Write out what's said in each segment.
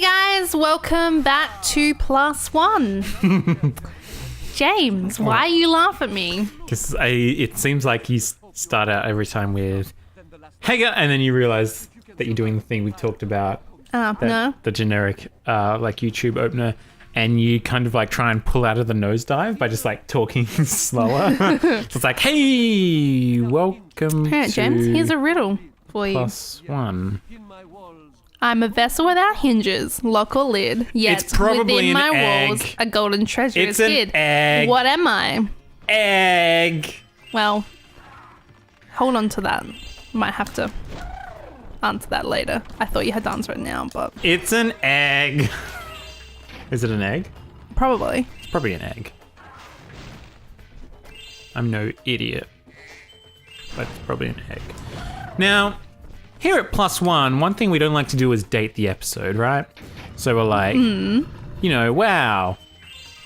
guys, welcome back to Plus One. James, why are you laughing at me? Because it seems like you start out every time with "Hey," and then you realise that you're doing the thing we talked about. No. The generic like YouTube opener, and you kind of like try and pull out of the nosedive by just like talking slower. So it's like, hey, welcome Hey, to James, here's a riddle for you. Plus One. I'm a vessel without hinges, lock or lid, yet It's probably within my an egg. walls a golden treasure It's is an hid. egg. What am I? Egg. Well, hold on to that. Might have to answer that later. I thought you had to answer it now, but It's an egg. Is it an egg? probably. It's probably an egg. I'm no idiot. But it's probably an egg. Now, here at Plus one thing we don't like to do is date the episode, right? So we're like, you know, wow,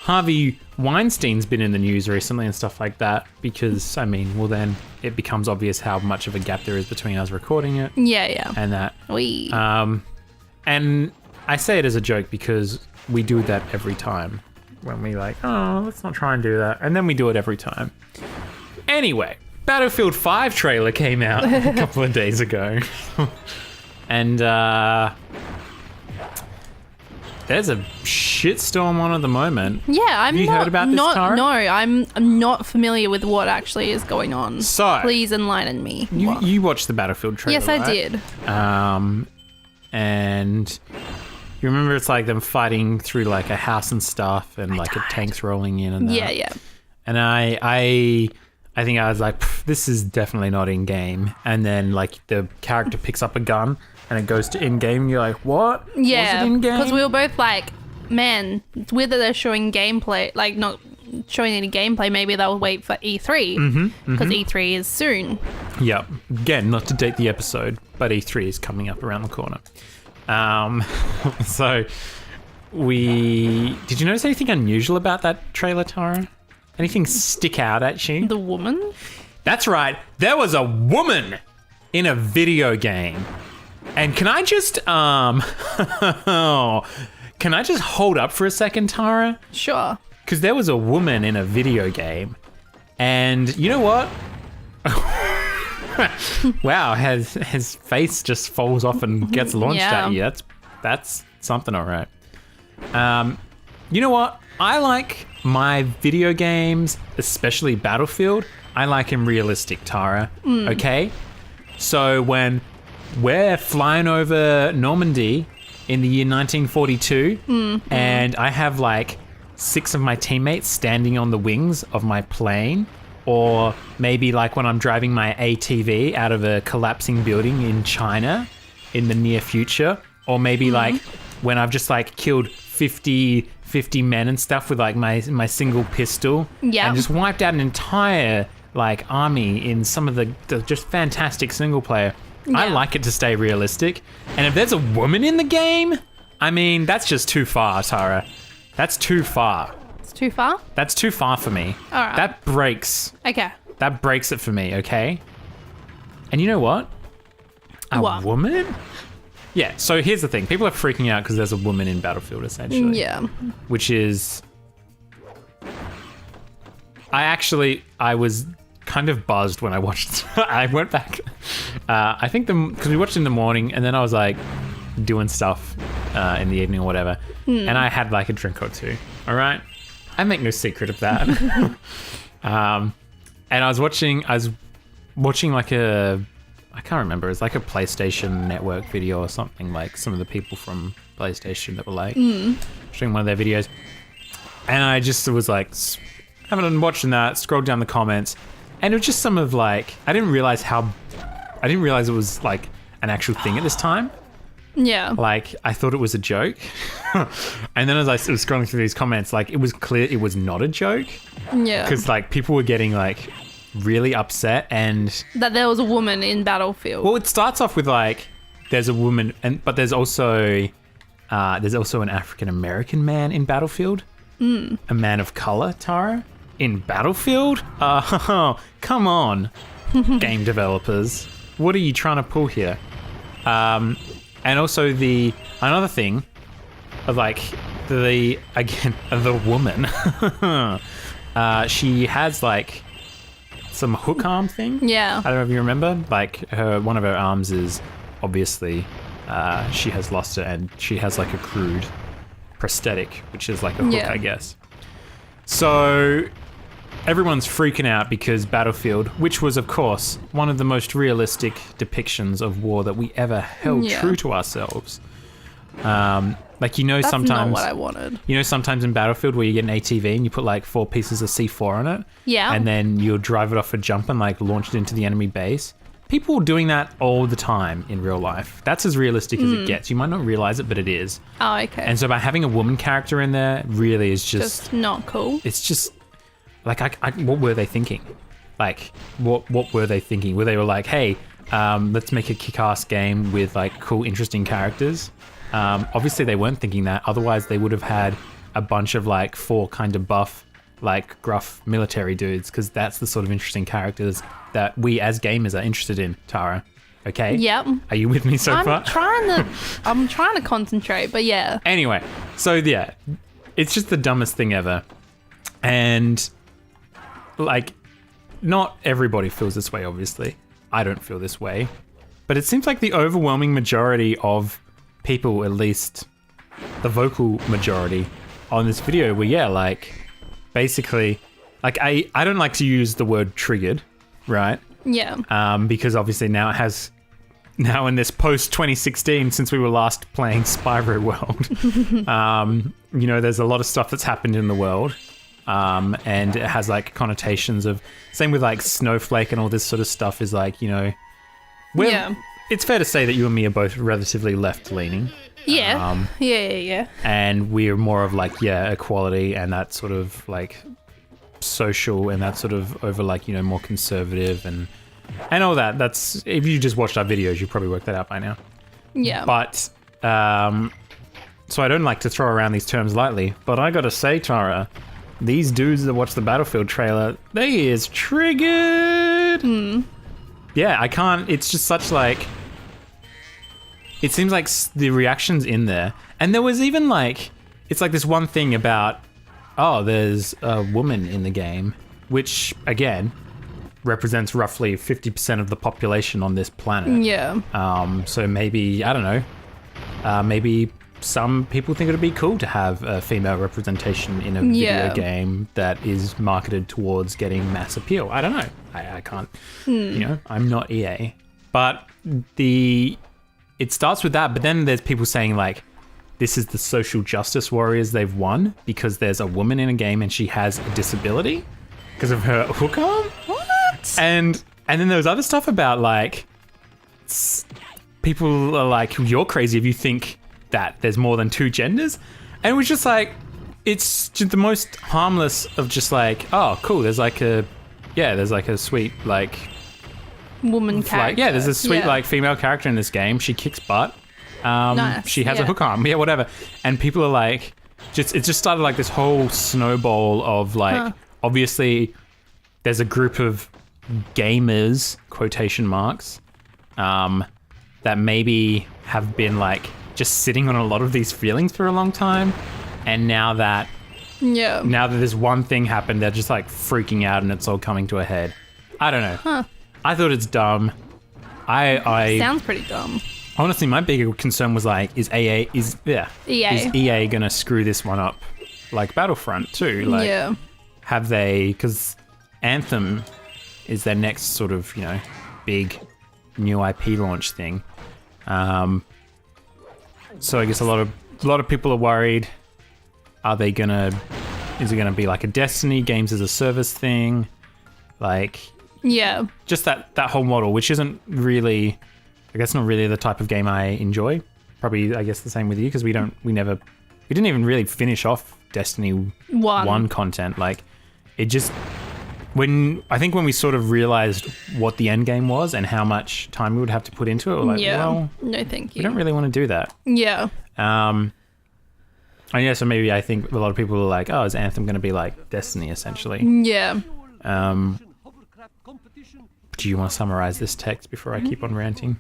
Harvey Weinstein's been in the news recently and stuff like that because, I mean, well then it becomes obvious how much of a gap there is between us recording it Yeah. and that. We. And I say it as a joke because we do that every time when we like, oh, let's not try and do that. And then we do it every time. Anyway, Battlefield 5 trailer came out a couple of days ago. And there's a shitstorm on at the moment. Yeah, I'm Have you not, heard about this, Tara? No, I'm not familiar with what actually is going on. So, Please enlighten me. What? you watched the Battlefield trailer, Yes, I right? did. And you remember it's like them fighting through like a house and stuff and like a tank's rolling in and that. Yeah. And I think I was like, this is definitely not in game. And then like the character picks up a gun and it goes to in game. And you're like, what? Yeah, Was it in game? because we were both like, man, it's weird that they're showing gameplay, like not showing any gameplay. Maybe they'll wait for E3 because E3 is soon. Yep. Again, not to date the episode, but E3 is coming up around the corner. So did you notice anything unusual about that trailer, Tara? Anything stick out at you? The woman? That's right. There was a woman in a video game. And can I just hold up for a second, Tara? Sure. Because there was a woman in a video game. And you know what? Wow, his face just falls off and gets launched at you. That's something, all right. You know what? I like my video games, especially Battlefield, I like them realistic, Tara. Okay? So when we're flying over Normandy in the year 1942 and I have like 6 of my teammates standing on the wings of my plane, or maybe like when I'm driving my ATV out of a collapsing building in China in the near future, or maybe like when I've just like killed 50 men and stuff with like my single pistol and just wiped out an entire like army in some of the just fantastic single player. I like it to stay realistic. And if there's a woman in the game, I mean, that's just too far, Tara. That's too far. It's too far? That's too far for me. All right. That breaks Okay. it for me, okay? And you know what? What? Woman? Yeah, so here's the thing. People are freaking out because there's a woman in Battlefield, essentially. Yeah. Which is... I was kind of buzzed when I watched... I went back... I think because we watched in the morning, and then I was like doing stuff in the evening or whatever, and I had like a drink or two, all right? I make no secret of that. And I was watching like I can't remember. It's like a PlayStation Network video or something, like some of the people from PlayStation that were like showing one of their videos. And I just was like, having watching that, scrolled down the comments, and it was just some of like, I didn't realize it was like an actual thing at this time. Yeah. Like, I thought it was a joke. And then as I was scrolling through these comments, like, it was clear it was not a joke. Yeah. Because like people were getting like really upset, and That there was a woman in Battlefield. well, it starts off with like there's a woman, but there's also an African American man in Battlefield, a man of color, Tara, in Battlefield. Come on, game developers, what are you trying to pull here? And also another thing like the woman. She has like some hook arm thing. Yeah. I don't know if you remember. Like one of her arms is obviously she has lost it, and she has like a crude prosthetic, which is like a hook, I guess. So everyone's freaking out because Battlefield, which was of course one of the most realistic depictions of war that we ever held true to ourselves. Like, That's sometimes not what I wanted. Sometimes in Battlefield where you get an ATV and you put like 4 pieces of C4 on it. Yeah. And then you'll drive it off a jump and like launch it into the enemy base. People are doing that all the time in real life. That's as realistic as it gets. You might not realize it, but it is. Oh, okay. And so by having a woman character in there really is just not cool. It's just like, what were they thinking? Like, what were they thinking? Were they like, hey, let's make a kick-ass game with like cool, interesting characters? Obviously they weren't thinking that. Otherwise they would have had a bunch of like 4 kind of buff, like gruff military dudes, because that's the sort of interesting characters that we as gamers are interested in, Tara. Okay? Yep. Are you with me so far? I'm trying to concentrate, but yeah. Anyway, so yeah, it's just the dumbest thing ever. And like, not everybody feels this way, obviously. I don't feel this way. But it seems like the overwhelming majority of people, at least the vocal majority on this video, were like basically like I don't like to use the word triggered, right? Yeah. Because obviously now in this post 2016, since we were last playing Spyro World, there's a lot of stuff that's happened in the world, and it has like connotations of, same with like Snowflake and all this sort of stuff is like, it's fair to say that you and me are both relatively left-leaning. Yeah. Yeah. And we're more of like, equality and that sort of like social and that sort of over like, more conservative and all that. That's, if you just watched our videos, you probably worked that out by now. Yeah. But, so I don't like to throw around these terms lightly, but I gotta say, Tara, these dudes that watch the Battlefield trailer, they is triggered. Yeah, I can't, it's just such like, it seems like the reaction's in there. And there was even like, it's like this one thing about, there's a woman in the game, which again, represents roughly 50% of the population on this planet. Yeah. So maybe, I don't know, maybe some people think it'd be cool to have a female representation in a video game that is marketed towards getting mass appeal. I don't know. I can't, I'm not EA. But it starts with that, but then there's people saying like, this is the social justice warriors they've won because there's a woman in a game and she has a disability because of her hook arm. What? And then there was other stuff about like, people are like, you're crazy if you think that there's more than 2 genders. And it was just like, it's just the most harmless of just like, oh, cool. There's like a sweet like woman character. Like, there's a sweet like female character in this game. She kicks butt. Nice. She has a hook arm. Yeah, whatever. And people are like, it just started like this whole snowball of like, obviously there's a group of gamers, quotation marks, that maybe have been like just sitting on a lot of these feelings for a long time. And now that this one thing happened, they're just like freaking out and it's all coming to a head. I don't know. I thought it's dumb. Sounds pretty dumb. Honestly, my bigger concern was like, is EA gonna screw this one up like Battlefront too? Like, have they? Because Anthem is their next sort of big new IP launch thing. So I guess a lot of people are worried. Is it gonna be like a Destiny games as a service thing? Like, just that whole model, which isn't really, I guess, not really the type of game I enjoy. Probably, I guess, the same with you because we didn't even really finish off Destiny 1 content. Like, it just, when we sort of realized what the end game was and how much time we would have to put into it, we're like, well, no, thank you. We don't really want to do that. Yeah. And so maybe I think a lot of people are like, oh, is Anthem going to be like Destiny essentially? Yeah. Do you want to summarize this text before I keep on ranting?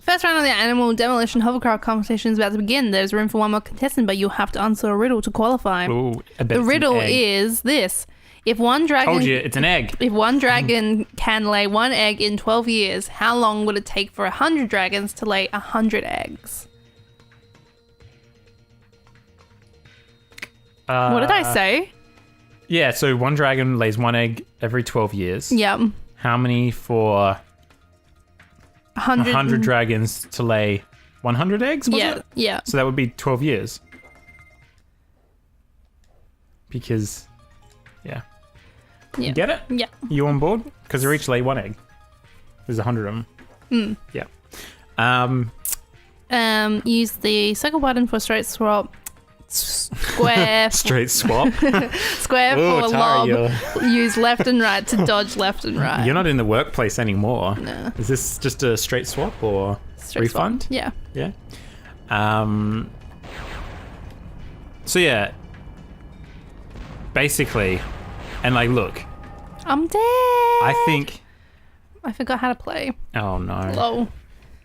First round of the animal demolition hovercraft competition is about to begin. There's room for one more contestant, but you'll have to answer a riddle to qualify. Ooh, I bet The it's an riddle egg. is this. If one dragon... Told you, it's an egg. If one dragon can lay one egg in 12 years, how long would it take for 100 dragons to lay 100 eggs? What did I say? Yeah, so one dragon lays one egg every 12 years. Yep. How many for 100 dragons to lay 100 eggs? Was it? Yeah. So that would be 12 years. Because, yeah. Yeah. You get it? Yeah. You on board? Because they each lay one egg. There's 100 of them. Yeah. Use the circle button for straight swap. Square. Straight swap. Square Ooh, for Tara, lob. Use left and right to dodge left and right. You're not in the workplace anymore. No. Is this just a straight swap or Straight refund? swap. Yeah. Yeah. So yeah. Basically, and like, look, I'm dead. I think. I forgot how to play. Oh no. Lol.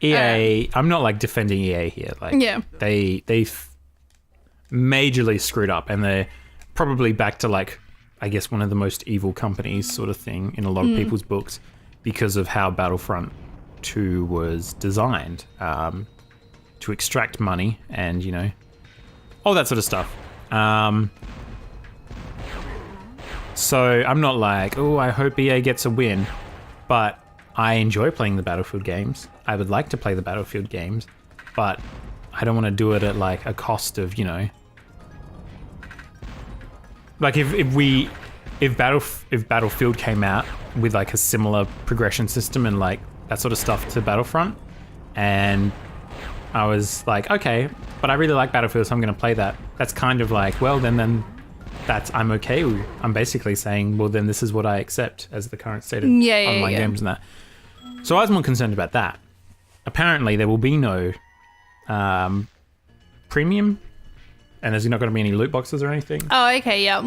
EA. I'm not like defending EA here. Like, Yeah. They've majorly screwed up, and they're probably back to like, I guess, one of the most evil companies sort of thing in a lot of people's books because of how Battlefront 2 was designed to extract money and, you know, all that sort of stuff. So I'm not like, oh, I hope EA gets a win, but I enjoy playing the Battlefield games. I would like to play the Battlefield games, but I don't want to do it at like a cost of, you know, like if Battlefield came out with like a similar progression system and like that sort of stuff to Battlefront, and I was like, okay, but I really like Battlefield, so I'm going to play that. That's kind of like, well, then that's, I'm okay with. I'm basically saying, well, then this is what I accept as the current state of online games and that. So I was more concerned about that. Apparently, there will be no premium, and there's not going to be any loot boxes or anything. Oh, okay, yeah.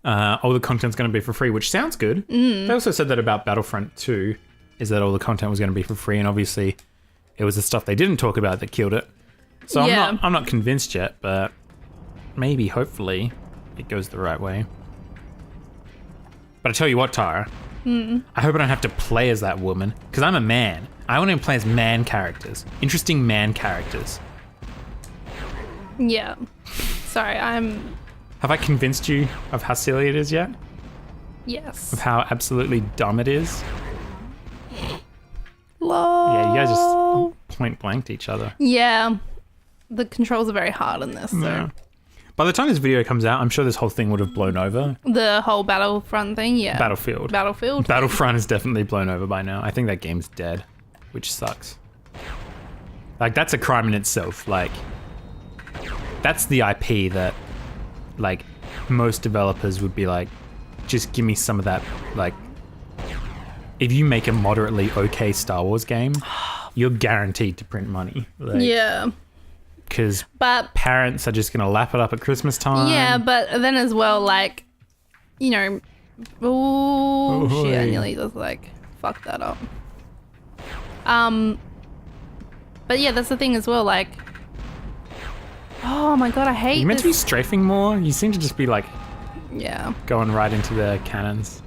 All the content's going to be for free, which sounds good. They also said that about Battlefront 2, is that all the content was going to be for free, and obviously it was the stuff they didn't talk about that killed it. So Yeah. I'm not convinced yet, but maybe, hopefully, it goes the right way. But I tell you what, Tara, I hope I don't have to play as that woman, because I'm a man. I want to play as man characters, interesting man characters. Yeah. Sorry, Have I convinced you of how silly it is yet? Yes. Of how absolutely dumb it is? Lol. Yeah, you guys just point blanked each other. Yeah. The controls are very hard in this, so. Yeah. By the time this video comes out, I'm sure this whole thing would have blown over. The whole Battlefront thing, yeah. Battlefield. Battlefront is definitely blown over by now. I think that game's dead, which sucks. Like, that's a crime in itself. Like, that's the IP that, like, most developers would be like, just give me some of that, like, if you make a moderately okay Star Wars game, you're guaranteed to print money. Like, yeah. Because But parents are just going to lap it up at Christmas time. yeah, but then as well, like, you know, oh shit, I Oi. nearly just like fucked that up. But yeah, that's the thing as well, like, oh my god, I hate You meant to be this. strafing more? You seem to just be like Yeah. going right into the cannons.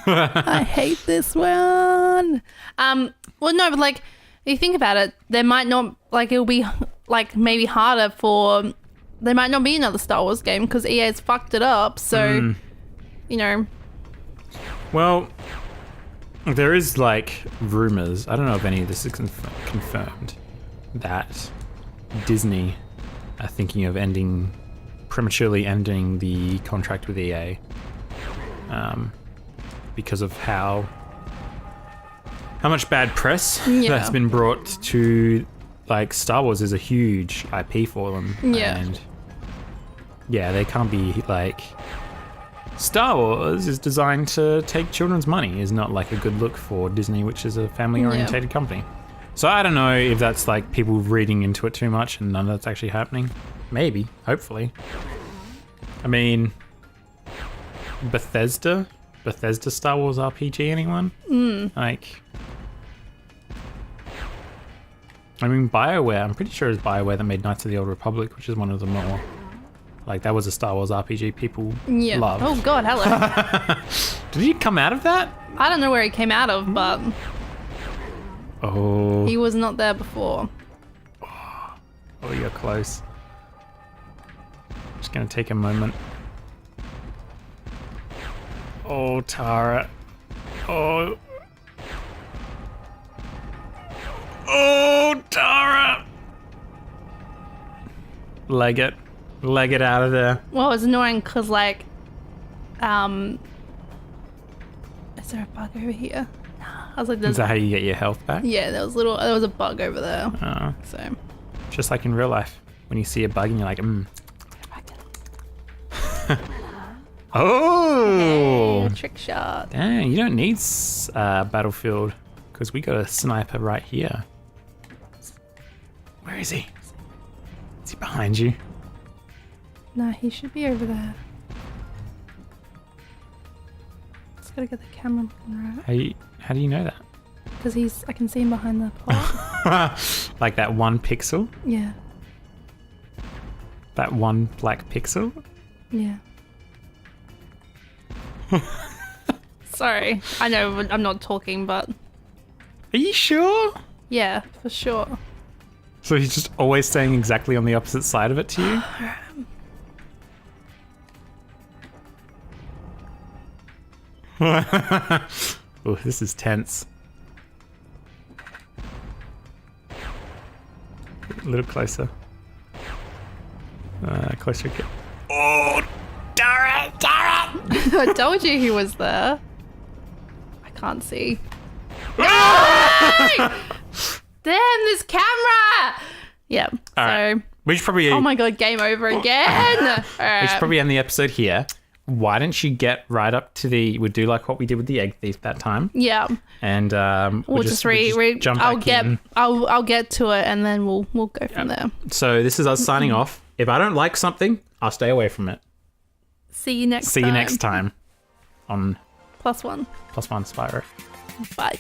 I hate this one. Well, no, but like, if you think about it, there might not, like, it'll be like maybe harder for, there might not be another Star Wars game because EA's fucked it up. So, you know, Well, there is like rumors. I don't know if any of this is confirmed that Disney are thinking of prematurely ending the contract with EA because of how much bad press that's been brought to, like, Star Wars is a huge IP for them. Yeah. And yeah, they can't be like, Star Wars is designed to take children's money is not like a good look for Disney, which is a family orientated company. So I don't know if that's like people reading into it too much and none of that's actually happening. Maybe, hopefully. I mean, Bethesda Bethesda Star Wars RPG, anyone? Like, I mean, BioWare, I'm pretty sure it's BioWare that made Knights of the Old Republic, which is one of the more, like, that was a Star Wars RPG people loved. Oh god, hello. Did he come out of that? I don't know where he came out of, but Oh. he was not there before. Oh, you're close. Just gonna take a moment. Oh, Tara. Oh. Oh, Tara. Leg it. Leg it out of there. Well, it was annoying because, like, is there a bug over here? I was like, Is that how you get your health back? yeah, there was a bug over there. Oh. So, Just like in real life. When you see a bug and you're like, Oh! hey, trick shot. Dang, you don't need Battlefield because we got a sniper right here. Where is he? Is he behind you? No, he should be over there. Just gotta get the camera looking right. How do you know that? Because I can see him behind the pot. Like that one pixel? Yeah. That one black pixel? Yeah. Sorry. I know I'm not talking, but Are you sure? yeah, for sure. So he's just always staying exactly on the opposite side of it to you? Oh, this is tense. A little closer. Closer again. Oh, Darren! Darren! I told you he was there. I can't see. Damn, this camera! Yeah. All right. We should probably. Oh my god, game over again. All We should right. probably end the episode here. Why don't you get right up to we'll do like what we did with the egg thief that time, Yeah. and We'll just jump I'll back get in. I'll get to it and then we'll go from there. So this is us signing off. If I don't like something, I'll stay away from it. See you next time. See you next time on +1. +1 Spyro. Bye.